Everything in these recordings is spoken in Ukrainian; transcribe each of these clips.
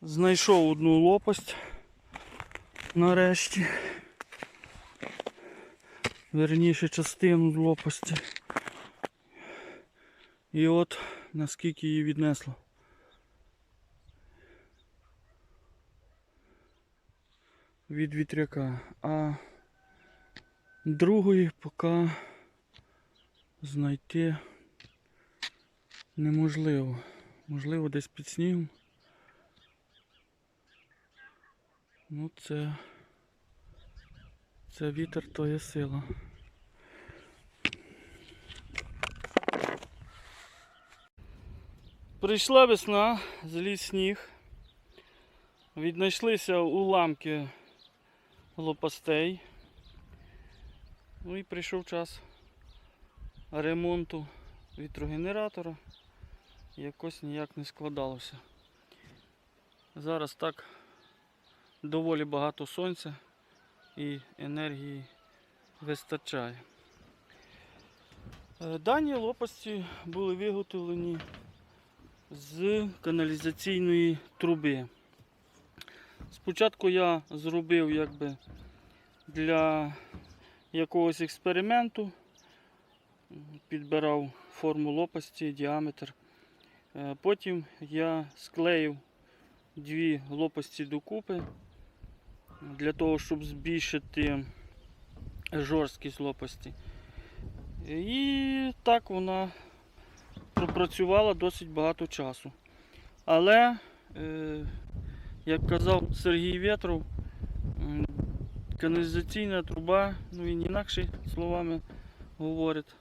Знайшов одну лопасть нарешті. Верніше частину з лопасті. І от наскільки її віднесло. Від вітряка. А другої поки знайти неможливо. Можливо, десь під снігом. Ну це вітер, то є сила. Прийшла весна, зліз сніг. Віднайшлися уламки лопастей. Ну і прийшов час ремонту вітрогенератора. Якось ніяк не складалося. Зараз так доволі багато сонця і енергії вистачає. Дані лопасті були виготовлені з каналізаційної труби. Спочатку я зробив якби для якогось експерименту, підбирав форму лопасті, діаметр. Потім я склеїв дві лопасті докупи для того, щоб збільшити жорсткість лопасті. І так вона пропрацювала досить багато часу. Але, як казав Сергій Вєтров, каналізаційна труба, ну він інакше словами говорить,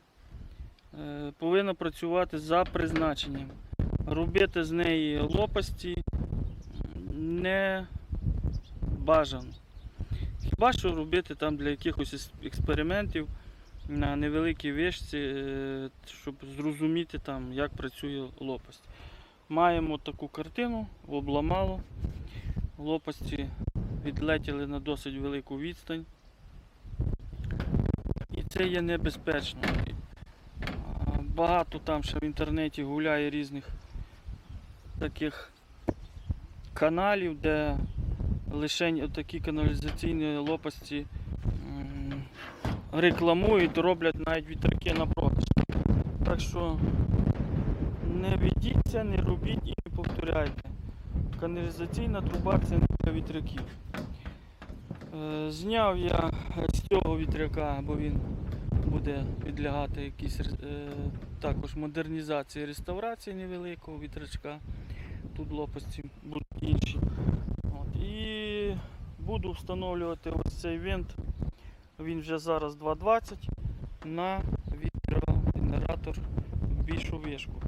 повинна працювати за призначенням. Робити з неї лопасті не бажано. Хіба що робити там для якихось експериментів на невеликій вишці, щоб зрозуміти там, як працює лопасть. Маємо таку картину, обламало. Лопасті відлетіли на досить велику відстань. І це є небезпечно. Багато там ще в інтернеті гуляє різних таких каналів, де лише такі каналізаційні лопасті рекламують, роблять навіть вітряки на продаж. Так що не ведіться, не робіть і не повторяйте. Каналізаційна труба це не для вітряків. Зняв я з цього вітряка, бо він буде підлягати якійсь також модернізації, реставрації невеликого вітрячка. Тут лопасті будуть інші. І буду встановлювати ось цей винт. Він вже зараз 2,20 на вітрогенератор в більшу вишку.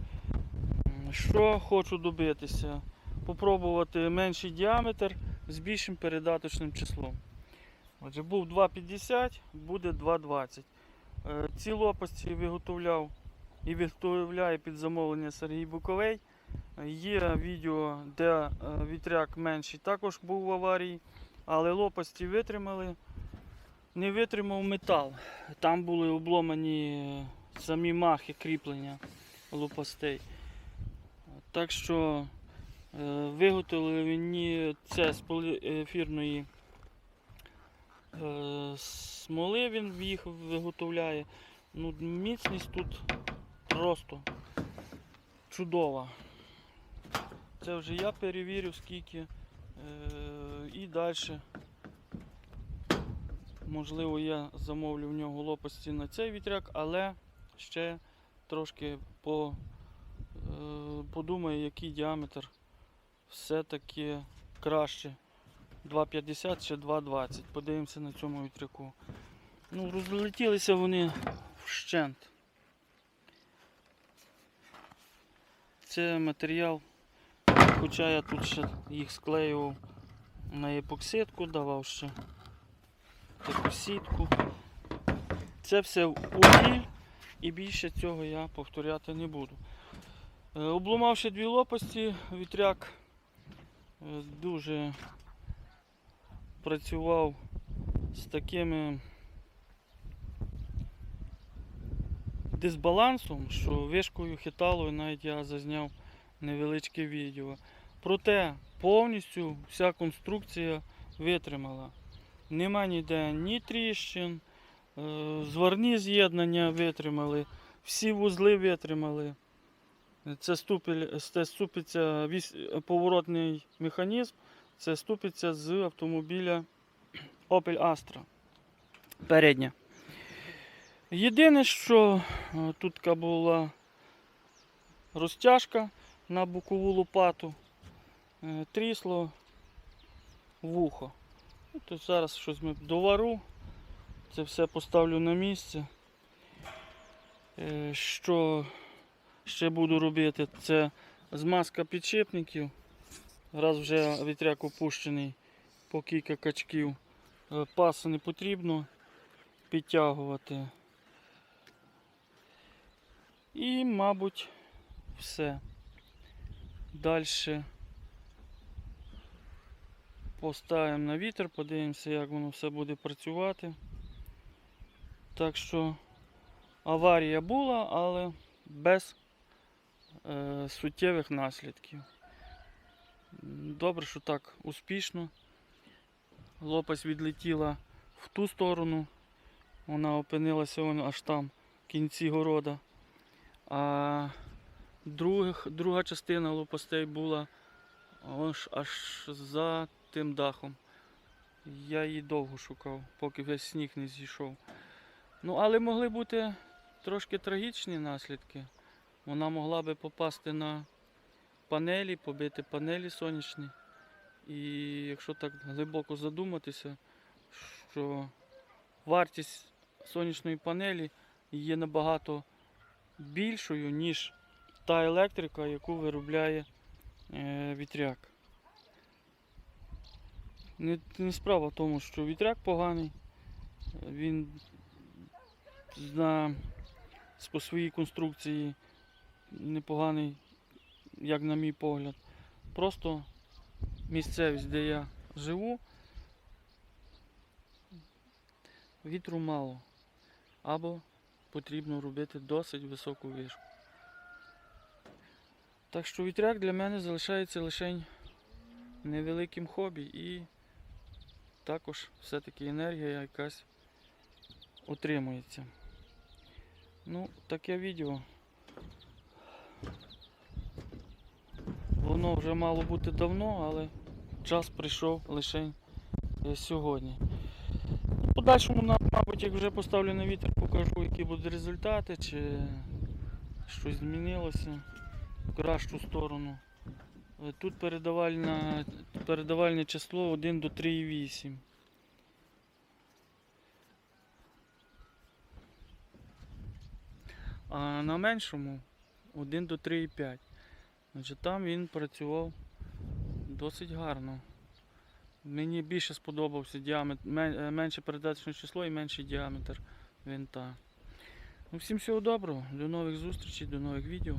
Що хочу добитися? Попробувати менший діаметр з більшим передаточним числом. Отже, був 2,50, буде 2,20. Ці лопасті виготовляв і виготовляє під замовлення Сергій Буковий. Є відео, де вітряк менший також був в аварії, але лопасті витримали. Не витримав метал. Там були обломані самі махи кріплення лопастей. Так що виготовили мені це з поліефірної смоли, він їх виготовляє. Ну, міцність тут просто чудова. Це вже я перевірив скільки і далі. Можливо, я замовлю в нього лопасті на цей вітряк, але ще трошки подумаю, який діаметр все-таки краще. 2,50 чи 2,20. Подивимося на цьому вітряку. Ну, розлетілися вони вщент. Це матеріал, хоча я тут ще їх склеював на епоксидку, давав ще таку сітку. Це все угіль і більше цього я повторяти не буду. Обломавши дві лопасті, вітряк дуже працював з такими дисбалансом, що вишкою хитало, і навіть я зазняв невеличке відео. Проте повністю вся конструкція витримала. Нема ніде ні тріщин, зварні з'єднання витримали, всі вузли витримали. Це ступиться поворотний механізм, це ступиться з автомобіля Opel Astra. Передня. Єдине, що тут була розтяжка на бокову лопату, трісло вухо. То зараз щось ми довару, це все поставлю на місце. Що ще буду робити, це змазка підшипників. Раз вже вітряк опущений по кілька качків, пасу не потрібно підтягувати. І, мабуть, все. Далі поставимо на вітер, подивимося, як воно все буде працювати. Так що аварія була, але без суттєвих наслідків. Добре, що так успішно. Лопасть відлетіла в ту сторону, вона опинилася аж там, в кінці города. А друга частина лопастей була аж за тим дахом. Я її довго шукав, поки весь сніг не зійшов. Ну, але могли бути трошки трагічні наслідки. Вона могла би попасти на панелі, побити панелі сонячні. І якщо так глибоко задуматися, що вартість сонячної панелі є набагато більшою, ніж та електрика, яку виробляє вітряк. Не справа в тому, що вітряк поганий, він по своїй конструкції непоганий, як на мій погляд. Просто місцевість, де я живу, вітру мало. Або потрібно робити досить високу вишку. Так що вітряк для мене залишається лише невеликим хобі і також все-таки енергія якась отримується. Ну, таке відео. Воно вже мало бути давно, але час прийшов лише сьогодні. В подальшому, мабуть, як вже поставлю на вітер, покажу, які будуть результати, чи щось змінилося в кращу сторону. Тут передавальне число 1 до 3,8. А на меншому 1 до 3,5. Значить, там він працював досить гарно. Мені більше сподобався діаметр, менше передаточне число і менший діаметр винта. Ну, всім всього доброго, до нових зустрічей, до нових відео.